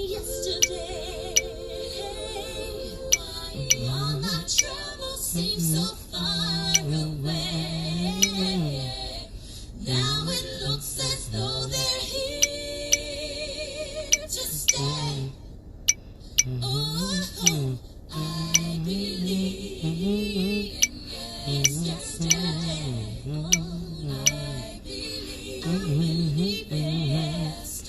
Yesterday, all my troubles seem so far away. Now it looks as though they're here to stay. Oh, I believe. Yes, yesterday. Oh, I believe yesterday.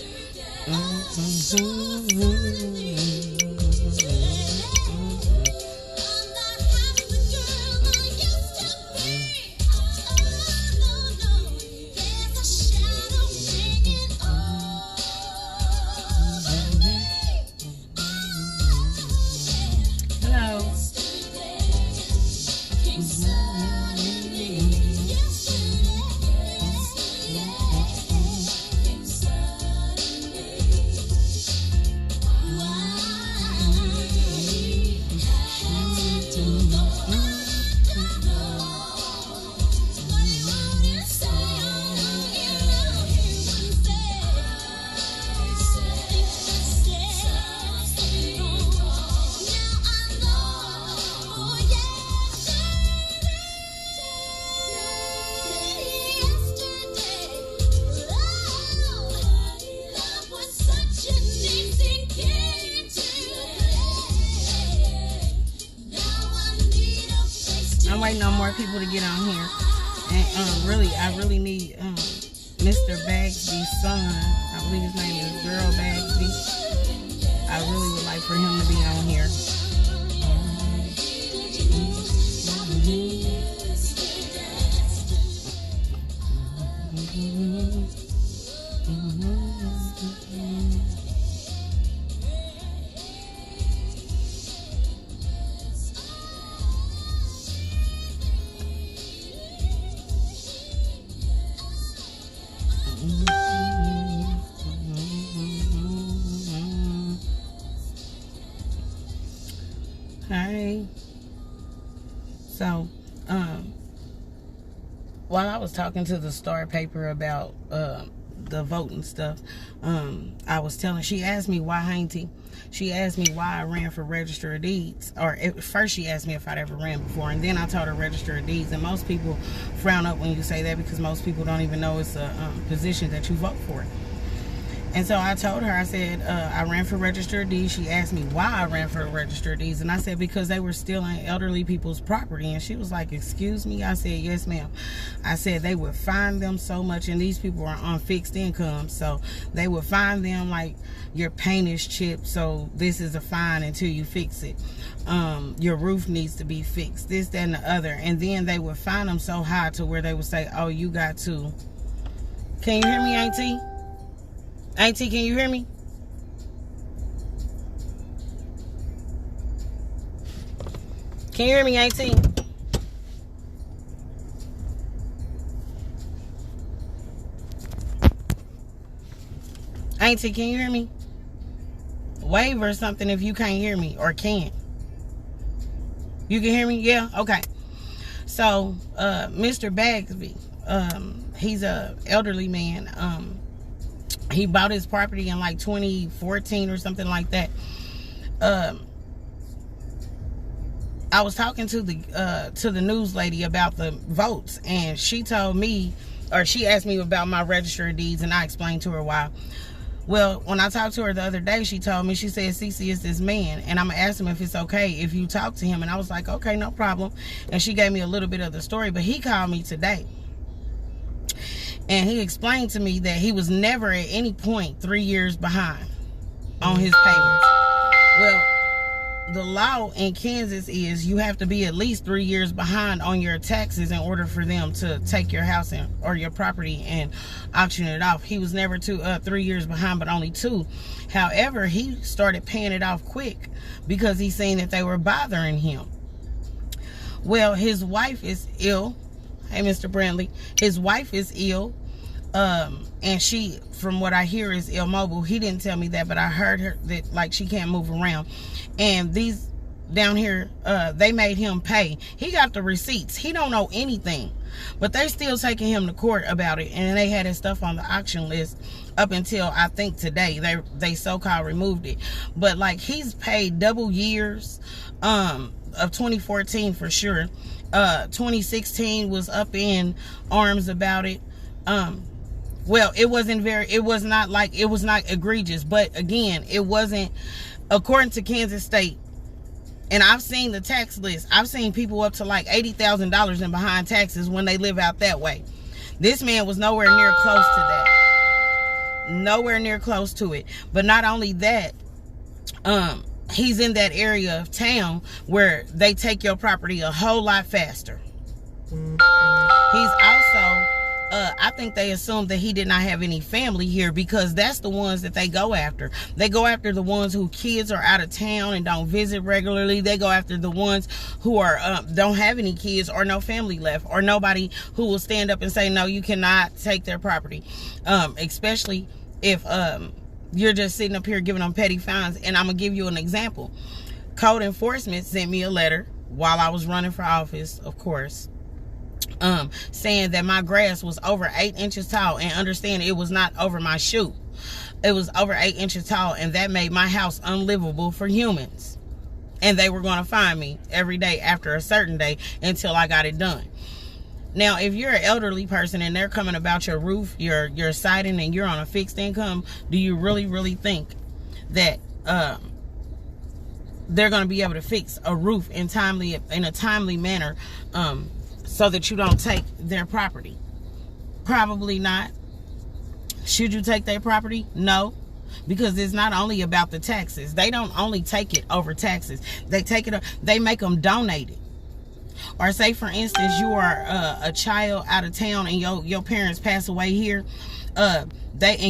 I'm waiting on more people to get on here, and I really need Mr. Bagley's son. I believe his name is Girl Bagley. I really would like for him to be on here. Hi. So, while I was talking to the Star paper about the voting stuff, I was telling, she asked me why Hainty. She asked me why I ran for Register of Deeds. First she asked me if I'd ever ran before, and then I told her Register of Deeds. And most people frown up when you say that because most people don't even know it's a position that you vote for. And so I told her, I said, I ran for Register of Deeds. She asked me why I ran for Register of Deeds. And I said, because they were stealing elderly people's property. And she was like, excuse me? I said, yes, ma'am. I said, they would fine them so much. And these people are on fixed income. So they would fine them like your paint is chipped. So this is a fine until you fix it. Your roof needs to be fixed. This, that, and the other. And then they would fine them so high to where they would say, oh, you got to. Can you hear me, Auntie? Auntie, can you hear me? Can you hear me, Auntie? Auntie, can you hear me? Wave or something if you can't hear me or can't. You can hear me? Yeah? Okay. So, Mr. Bagsby, he's a elderly man. He bought his property in like 2014 or something like that. I was talking to the news lady about the votes, and she told me, or she asked me about my Register of Deeds, and I explained to her why. Well, when I talked to her the other day, she told me, she said, Cece is this man, and I'm gonna ask him if it's okay if you talk to him. And I was like, okay, no problem. And she gave me a little bit of the story, but he called me today. And he explained to me that he was never at any point 3 years behind on his payments. Well, the law in Kansas is you have to be at least 3 years behind on your taxes in order for them to take your house or your property and auction it off. He was never 3 years behind, but only 2. However, he started paying it off quick because he seen that they were bothering him. Well, his wife is ill. Hey, Mr. Brandley. His wife is ill. And she, from what I hear, is immobile. He didn't tell me that, but I heard her that like she can't move around. And these down here, they made him pay. He got the receipts. He don't know anything, but they still taking him to court about it, and they had his stuff on the auction list up until I think today they so-called removed it. But like, he's paid double years of 2014 for sure. 2016 was up in arms about it. Well, it was not egregious, but again, it wasn't, according to Kansas State. And I've seen the tax list. I've seen people up to like $80,000 in behind taxes when they live out that way. This man was nowhere near close to that. Nowhere near close to it. But not only that, he's in that area of town where they take your property a whole lot faster. He's also, I think they assumed that he did not have any family here, because that's the ones that they go after. They go after the ones whose kids are out of town and don't visit regularly. They go after the ones who are don't have any kids or no family left, or nobody who will stand up and say, no, you cannot take their property. Especially if you're just sitting up here giving them petty fines. And I'm going to give you an example. Code enforcement sent me a letter while I was running for office, of course, saying that my grass was over 8 inches tall, and understand it was not over my shoe. It was over 8 inches tall, and that made my house unlivable for humans. And they were going to fine me every day after a certain day until I got it done. Now, if you're an elderly person and they're coming about your roof, your siding, and you're on a fixed income, do you really think that they're going to be able to fix a roof in a timely manner, so that you don't take their property? Probably not. Should you take their property? No. Because it's not only about the taxes. They don't only take it over taxes. They take it, they make them donate it. Or say, for instance, you are a child out of town and your parents pass away here, and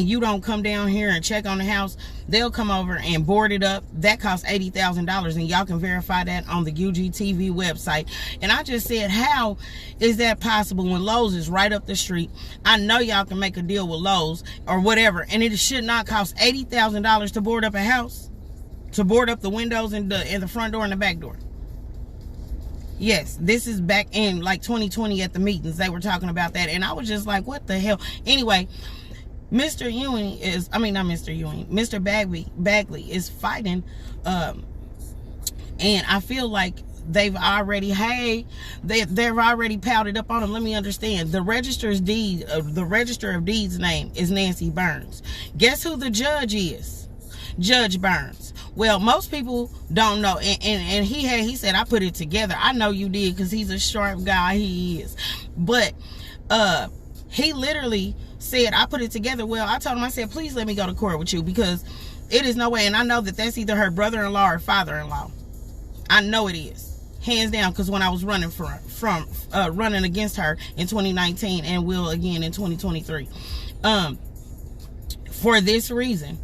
you don't come down here and check on the house, they'll come over and board it up. That costs $80,000, and y'all can verify that on the UGTV website. And I just said, how is that possible when Lowe's is right up the street? I know y'all can make a deal with Lowe's or whatever, and it should not cost $80,000 to board up a house, to board up the windows and the front door and the back door. Yes, this is back in like 2020 at the meetings. They were talking about that, and I was just like, what the hell? Anyway, Mr. Bagley is fighting, and I feel like they've already piled it up on him. Let me understand. The register of deeds name is Nancy Burns. Guess who the judge is? Judge Burns. Well, most people don't know, and he said, I put it together. I know you did, because he's a sharp guy. He is. But he literally said, I put it together. Well, I told him, I said, please let me go to court with you, because it is no way. And I know that that's either her brother-in-law or father-in-law. I know it is, hands down, because when I was running running against her in 2019 and will again in 2023, for this reason,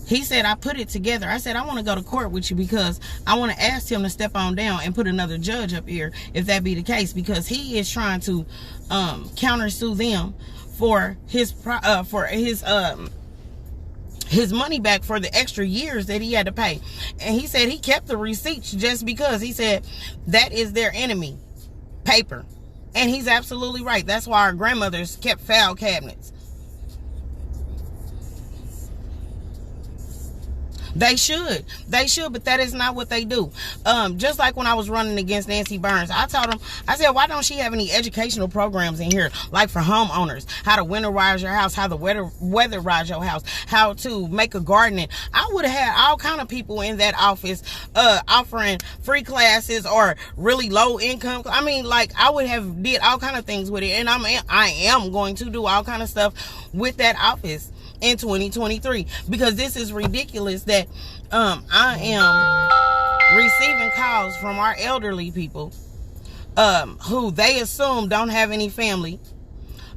he said, I put it together. I said, I want to go to court with you, because I want to ask him to step on down and put another judge up here, if that be the case, because he is trying to countersue them for his money back for the extra years that he had to pay. And he said he kept the receipts just because he said that is their enemy, paper. And he's absolutely right. That's why our grandmothers kept file cabinets. They should, but that is not what they do. Just like when I was running against Nancy Burns, I told him, I said, why don't she have any educational programs in here, like for homeowners, how to winterize your house, how to weatherize your house, how to make a garden? I would have had all kind of people in that office offering free classes or really low income. I mean, like, I would have did all kind of things with it, and I am going to do all kind of stuff with that office in 2023, because this is ridiculous that I am receiving calls from our elderly people who they assume don't have any family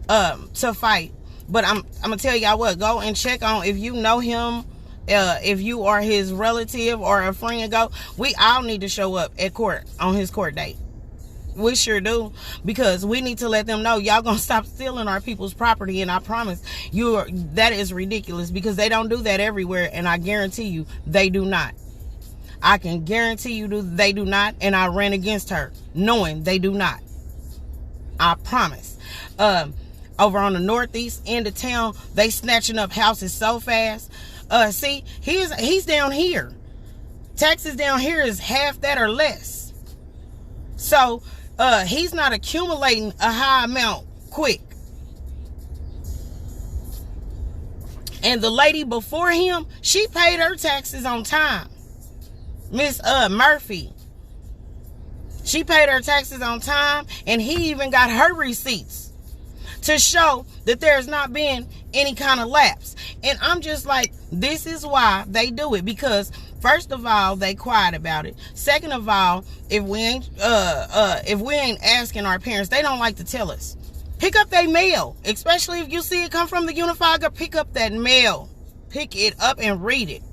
to fight. But I'm gonna tell y'all what, go and check on, if you know him, if you are his relative or a friend, we all need to show up at court on his court date. We sure do, because we need to let them know y'all gonna stop stealing our people's property, and I promise you that is ridiculous, because they don't do that everywhere, and I guarantee you they do not. I can guarantee you they do not, and I ran against her knowing they do not. I promise. Over on the northeast end of town, they snatching up houses so fast. See, he's down here. Taxes down here is half that or less. So he's not accumulating a high amount quick. And the lady before him, she paid her taxes on time. Miss Murphy. She paid her taxes on time, and he even got her receipts to show that there's not been any kind of lapse. And I'm just like, this is why they do it, because first of all, they quiet about it. Second of all, if we ain't asking our parents, they don't like to tell us. Pick up their mail, especially if you see it come from the Unified Government. Pick up that mail, pick it up and read it,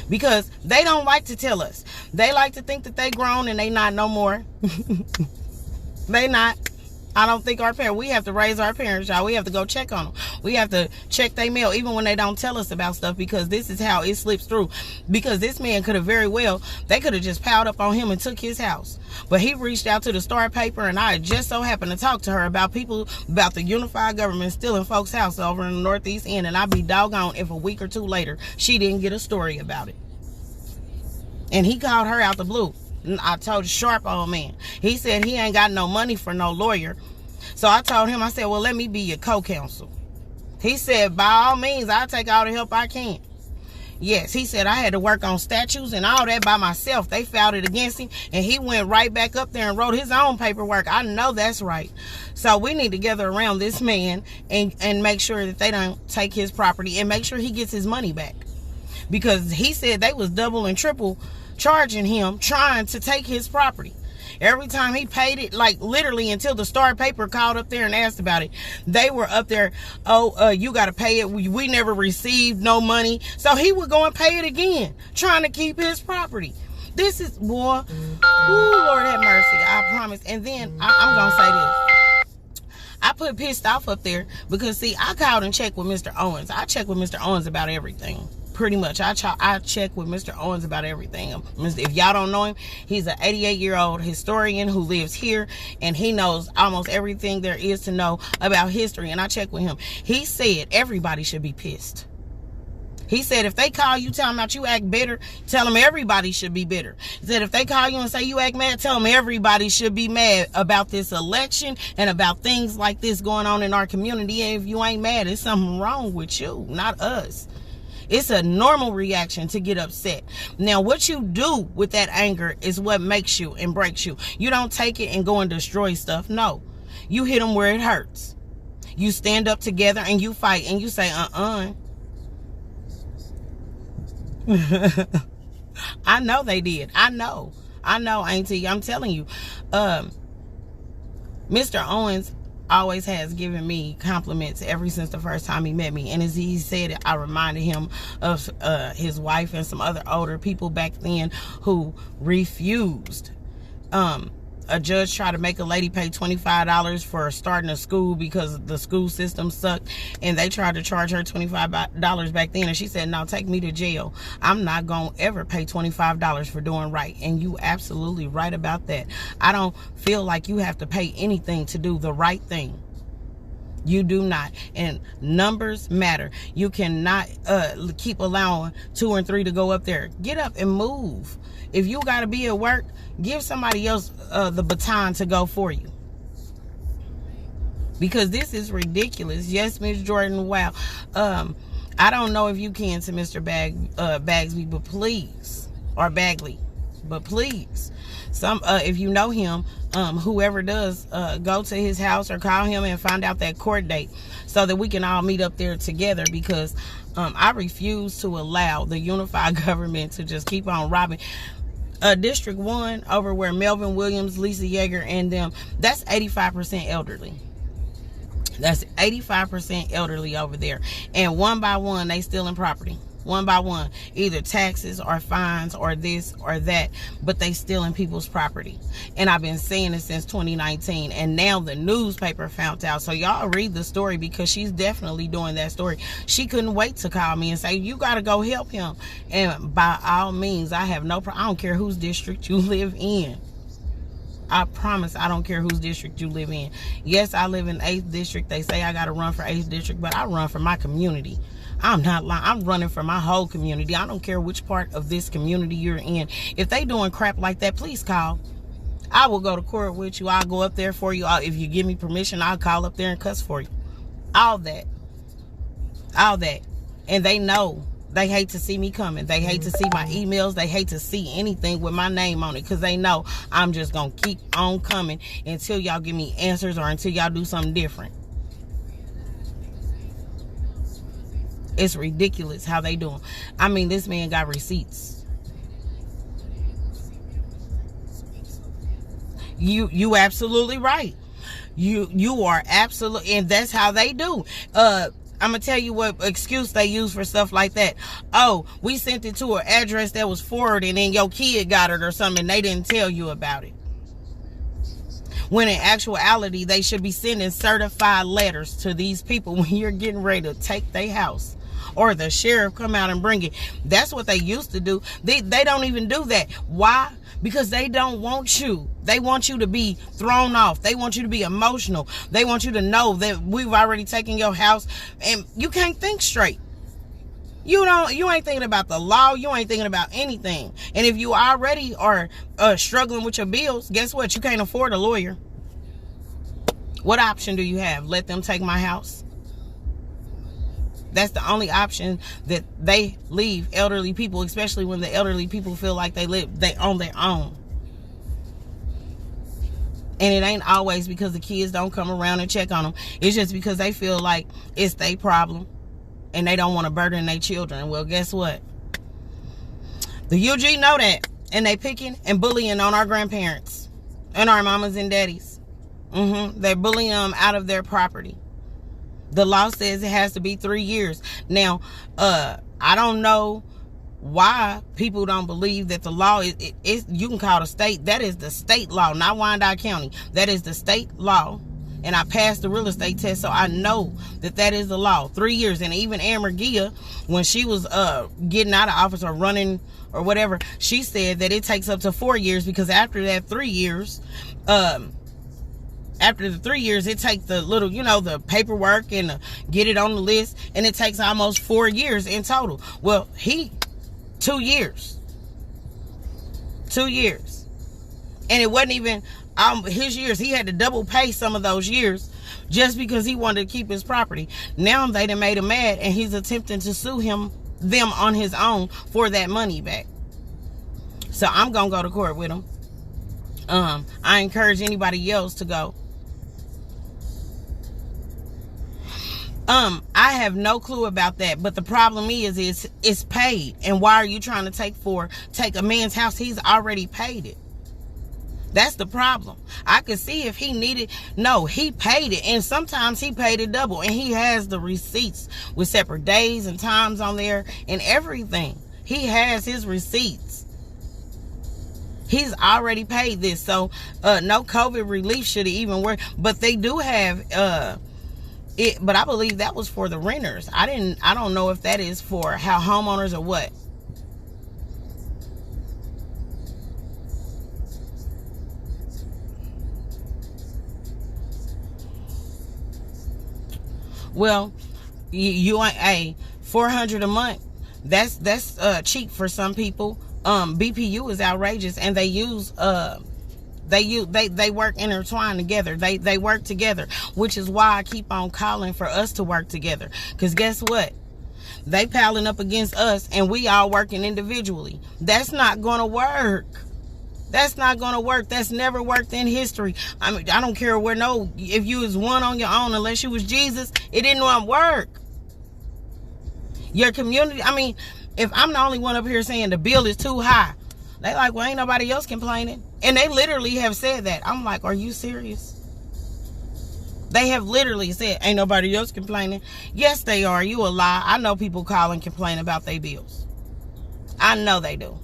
because they don't like to tell us. They like to think that they grown, and they not no more. They not. I don't think our parents, we have to raise our parents, y'all. We have to go check on them. We have to check their mail, even when they don't tell us about stuff, because this is how it slips through. Because this man could have very well, they could have just piled up on him and took his house. But he reached out to the Star paper, and I just so happened to talk to her about the Unified Government stealing folks' house over in the northeast end. And I'd be doggone if a week or two later, she didn't get a story about it. And he called her out the blue. I told a sharp old man. He said he ain't got no money for no lawyer. So I told him, I said, well, let me be your co-counsel. He said, by all means, I'll take all the help I can. Yes, he said I had to work on statutes and all that by myself. They filed it against him, and he went right back up there and wrote his own paperwork. I know that's right. So we need to gather around this man and make sure that they don't take his property, and make sure he gets his money back. Because he said they was double and triple charging him, trying to take his property. Every time he paid it, like literally until the Star paper called up there and asked about it, they were up there, you got to pay it. We never received no money. So he would go and pay it again, trying to keep his property. This is, boy, ooh, Lord have mercy, I promise. And then I'm going to say this. I put pissed off up there because, see, I called and checked with Mr. Owens. I checked with Mr. Owens about everything. Pretty much. I check with Mr. Owens about everything. If y'all don't know him, he's an 88-year-old historian who lives here, and he knows almost everything there is to know about history, and I check with him. He said everybody should be pissed. He said if they call you telling about you act bitter, tell them everybody should be bitter. He said if they call you and say you act mad, tell them everybody should be mad about this election and about things like this going on in our community. And if you ain't mad, there's something wrong with you, not us. It's a normal reaction to get upset. Now, what you do with that anger is what makes you and breaks you. You don't take it and go and destroy stuff. No. You hit them where it hurts. You stand up together and you fight and you say, I know they did. I know, Auntie. I'm telling you. Mr. Owens always has given me compliments ever since the first time he met me. And as he said it, I reminded him of his wife and some other older people back then who refused. A judge tried to make a lady pay $25 for starting a school because the school system sucked, and they tried to charge her $25 back then, and she said, no, take me to jail. I'm not going to ever pay $25 for doing right. And you absolutely right about that. I don't feel like you have to pay anything to do the right thing. You do not. And numbers matter. You cannot keep allowing 2 and 3 to go up there. Get up and move. If you got to be at work, give somebody else the baton to go for you. Because this is ridiculous. Yes, Miss Jordan, wow. I don't know if you can to Mr. Bagsby, but please, or Bagley, but please, if you know him, whoever does, go to his house or call him and find out that court date so that we can all meet up there together, because I refuse to allow the Unified Government to just keep on robbing. District 1, over where Melvin Williams, Lisa Yeager, and them, that's 85% elderly. That's 85% elderly over there. And one by one, they stealing property. one by one, either taxes or fines or this or that, but they stealing people's property. And I've been saying it since 2019, and now the newspaper found out. So y'all read the story, because she's definitely doing that story. She couldn't wait to call me and say, you got to go help him. And by all means, I have no problem. I don't care whose district you live in. I promise I don't care whose district you live in. Yes, I live in 8th district. They say I got to run for 8th district, but I run for my community. I'm not lying. I'm running for my whole community. I don't care which part of this community you're in. If they doing crap like that, please call. I will go to court with you. I'll go up there for you. If you give me permission, I'll call up there and cuss for you. All that. All that. And they know. They hate to see me coming. They hate to see my emails. They hate to see anything with my name on it, because they know I'm just going to keep on coming until y'all give me answers or until y'all do something different. It's ridiculous how they do them. I mean, this man got receipts. You absolutely right. You are absolutely, and that's how they do. I'm going to tell you what excuse they use for stuff like that. Oh, we sent it to an address that was forwarded and your kid got it or something. They didn't tell you about it. When in actuality, they should be sending certified letters to these people when you're getting ready to take their house. Or the sheriff come out and bring it. That's what they used to do. They don't even do that. Why? Because they don't want you. They want you to be thrown off. They want you to be emotional. They want you to know that we've already taken your house and you can't think straight. You ain't thinking about the law. You ain't thinking about anything. And if you already are struggling with your bills, guess what? You can't afford a lawyer. What option do you have? Let them take my house? That's the only option that they leave elderly people, especially when the elderly people feel like they on their own. And it ain't always because the kids don't come around and check on them. It's just because they feel like it's their problem and they don't want to burden their children. Well, guess what? The UG know that, and they picking and bullying on our grandparents and our mamas and daddies. They're bullying them out of their property. The law says it has to be 3 years. Now, I don't know why people don't believe that the law is you can call the state. That is the state law, not Wyandotte County. That is the state law. And I passed the real estate test, so I know that is the law. 3 years. And even Ann Mergia, when she was getting out of office or running or whatever, she said that it takes up to 4 years, because after that 3 years, after the 3 years, it takes the little, the paperwork and get it on the list. And it takes almost 4 years in total. Well, 2 years. 2 years. And it wasn't even his years. He had to double pay some of those years just because he wanted to keep his property. Now they done made him mad, and he's attempting to sue them on his own for that money back. So I'm going to go to court with him. I encourage anybody else to go. I have no clue about that, but the problem is it's paid. And why are you trying to take a man's house? He's already paid it. That's the problem. I could see if he needed. No, he paid it, and sometimes he paid it double, and he has the receipts with separate days and times on there and everything. He has his receipts. He's already paid this, so no COVID relief should have even worked. But they do have it. But I believe that was for the renters. I don't know if that is for how homeowners or what. Well, you ain't $400 a month. That's cheap for some people. BPU is outrageous, and they work intertwined together. They work together, which is why I keep on calling for us to work together. Because guess what? They piling up against us, and we all working individually. That's not gonna work. That's not going to work. That's never worked in history. I mean, I don't care if you was one on your own, unless you was Jesus, it didn't want to work. Your community, I mean, if I'm the only one up here saying the bill is too high, they like, well, ain't nobody else complaining. And they literally have said that. I'm like, are you serious? They have literally said, ain't nobody else complaining. Yes, they are. You a lie. I know people call and complain about their bills. I know they do.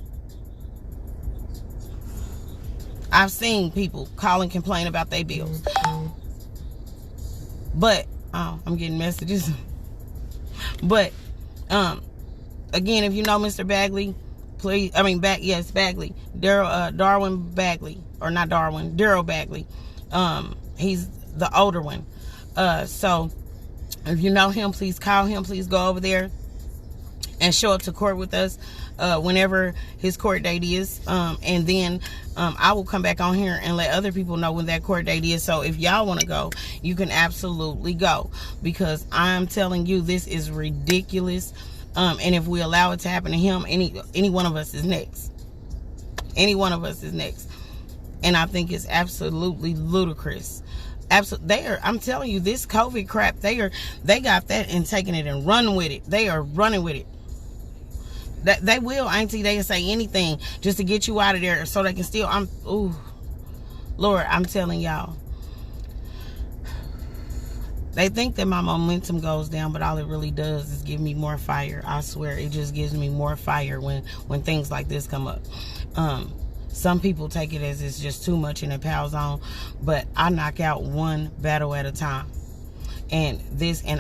I've seen people call and complain about their bills. But, I'm getting messages. But, again, if you know Mr. Bagley, please, yes, Bagley. Darwin Bagley. Or not Darwin, Daryl Bagley. He's the older one. So, if you know him, please call him. Please go over there and show up to court with us whenever his court date is. And then I will come back on here and let other people know when that court date is. So if y'all want to go, you can absolutely go. Because I'm telling you, this is ridiculous. And if we allow it to happen to him, any one of us is next. Any one of us is next. And I think it's absolutely ludicrous. I'm telling you, this COVID crap, they got that and taking it and running with it. They are running with it. That they will, auntie. They can say anything just to get you out of there, so they can still. Lord, I'm telling y'all. They think that my momentum goes down, but all it really does is give me more fire. I swear, it just gives me more fire when things like this come up. Some people take it as it's just too much and it piles on, but I knock out one battle at a time. And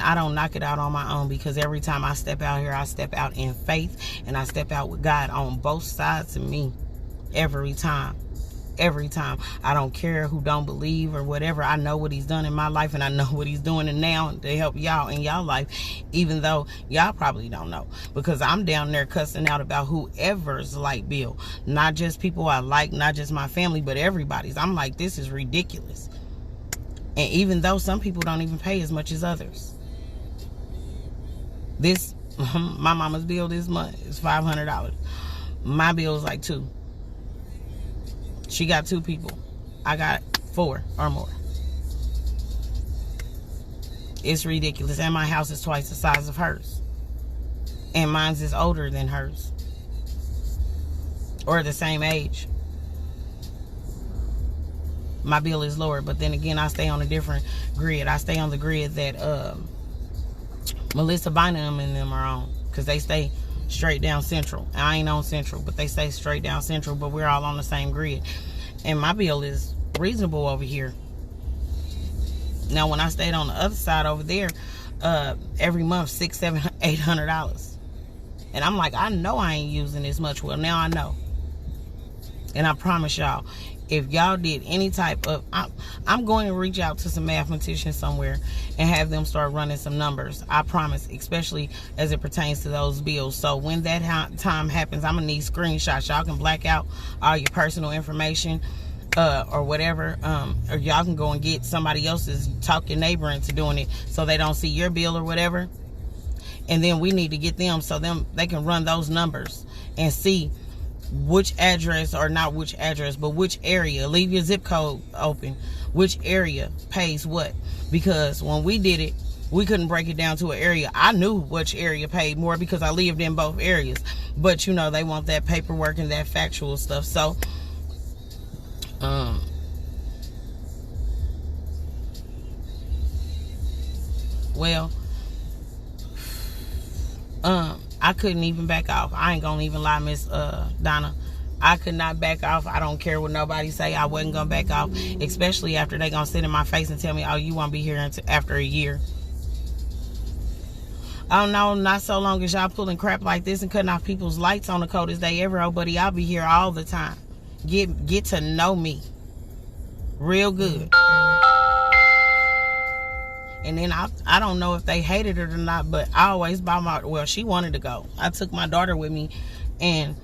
I don't knock it out on my own, because every time I step out here, I step out in faith, and I step out with God on both sides of me. Every time. Every time. I don't care who don't believe or whatever. I know what he's done in my life, and I know what he's doing now to help y'all in y'all life, even though y'all probably don't know, because I'm down there cussing out about whoever's light bill. Not just people I like, not just my family, but everybody's. I'm like, this is ridiculous. And even though some people don't even pay as much as others. My mama's bill this month is $500. My bill is like $2. She got 2 people. I got 4 or more. It's ridiculous. And my house is twice the size of hers. And mine's is older than hers. Or the same age. My bill is lower, but then again, I stay on a different grid. I stay on the grid that Melissa Bynum and them are on, because they stay straight down Central. I ain't on Central, but they stay straight down Central, but we're all on the same grid. And my bill is reasonable over here. Now, when I stayed on the other side over there, every month, $600, $700, $800. And I'm like, I know I ain't using this much. Well, now I know. And I promise y'all, if y'all did any type of, I'm going to reach out to some mathematicians somewhere and have them start running some numbers. I promise, especially as it pertains to those bills. So when that time happens, I'm going to need screenshots. Y'all can black out all your personal information or whatever. Or y'all can go and get somebody else's, talk your neighbor into doing it so they don't see your bill or whatever. And then we need to get them so they can run those numbers and see which address, or not which address, but which area. Leave your zip code open. Which area pays what? Because when we did it, we couldn't break it down to an area. I knew which area paid more because I lived in both areas. But, you know, they want that paperwork and that factual stuff. So, I couldn't even back off. I ain't gonna even lie, Miss Donna. I could not back off. I don't care what nobody say. I wasn't gonna back off, especially after they gonna sit in my face and tell me, "Oh, you won't be here until after a year." I don't know, not so long as y'all pulling crap like this and cutting off people's lights on the coldest day ever. Oh, buddy, I'll be here all the time. Get to know me real good. And then I don't know if they hated it or not, but I always she wanted to go. I took my daughter with me, and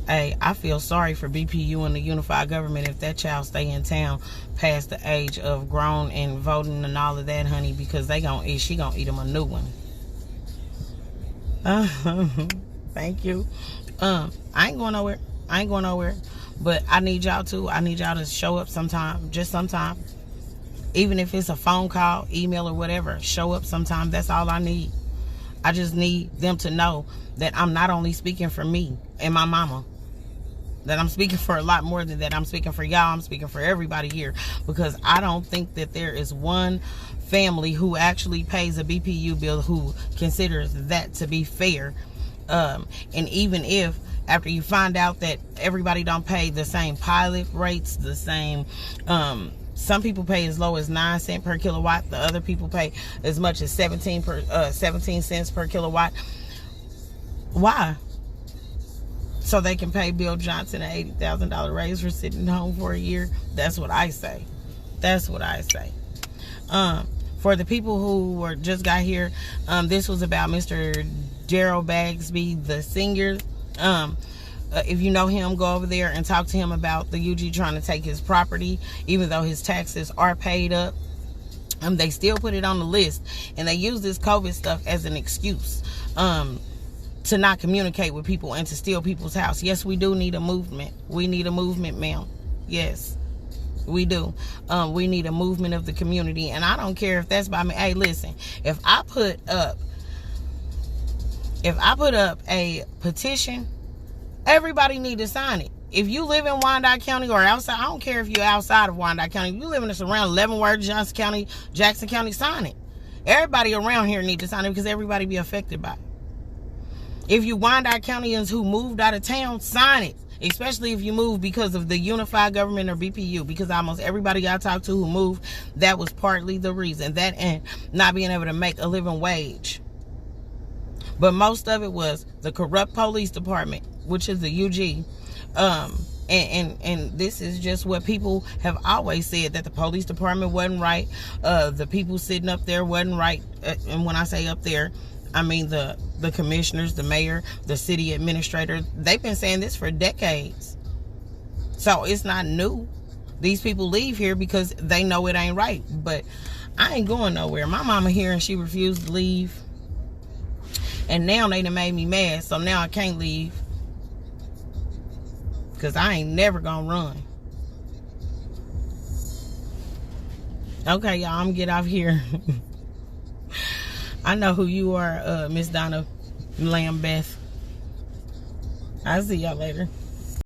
hey, I feel sorry for BPU and the unified government if that child stay in town past the age of grown and voting and all of that, honey, because she gonna eat them a new one. Thank you. I ain't going nowhere. But I need y'all to show up sometime, just sometime. Even if it's a phone call, email, or whatever, show up sometime. That's all I need. I just need them to know that I'm not only speaking for me and my mama. that I'm speaking for a lot more than that. I'm speaking for y'all. I'm speaking for everybody here, because I don't think that there is one family who actually pays a BPU bill who considers that to be fair. And even if after you find out that everybody don't pay the same pilot rates, the same, some people pay as low as 9 cents per kilowatt. The other people pay as much as 17 cents per kilowatt. Why? So they can pay Bill Johnson an $80,000 raise for sitting home for a year? That's what I say. That's what I say. For the people who just got here, this was about Mr. Gerald Bagsby, the senior. If you know him, go over there and talk to him about the UG trying to take his property, even though his taxes are paid up. They still put it on the list, and they use this COVID stuff as an excuse to not communicate with people and to steal people's house. Yes, we do need a movement. We need a movement, ma'am. Yes, we do. We need a movement of the community, and I don't care if that's by me. Hey, listen, if I put up a petition, everybody need to sign it. If you live in Wyandotte County or outside, I don't care if you're outside of Wyandotte County. If you live in the surrounding Leavenworth, Johnson County, Jackson County, sign it. Everybody around here need to sign it, because everybody be affected by it. If you Wyandotte Countyans who moved out of town, sign it. Especially if you move because of the unified government or BPU, because almost everybody I talked to who moved, that was partly the reason. That and not being able to make a living wage. But most of it was the corrupt police department, which is the UG. And this is just what people have always said, that the police department wasn't right. The people sitting up there wasn't right. And when I say up there, I mean the commissioners, the mayor, the city administrator. They've been saying this for decades. So it's not new. These people leave here because they know it ain't right. But I ain't going nowhere. My mama here and she refused to leave. And now they done made me mad. So now I can't leave. Because I ain't never gonna run. Okay, y'all, I'm gonna get off here. I know who you are, Miss Donna Lambeth. I'll see y'all later.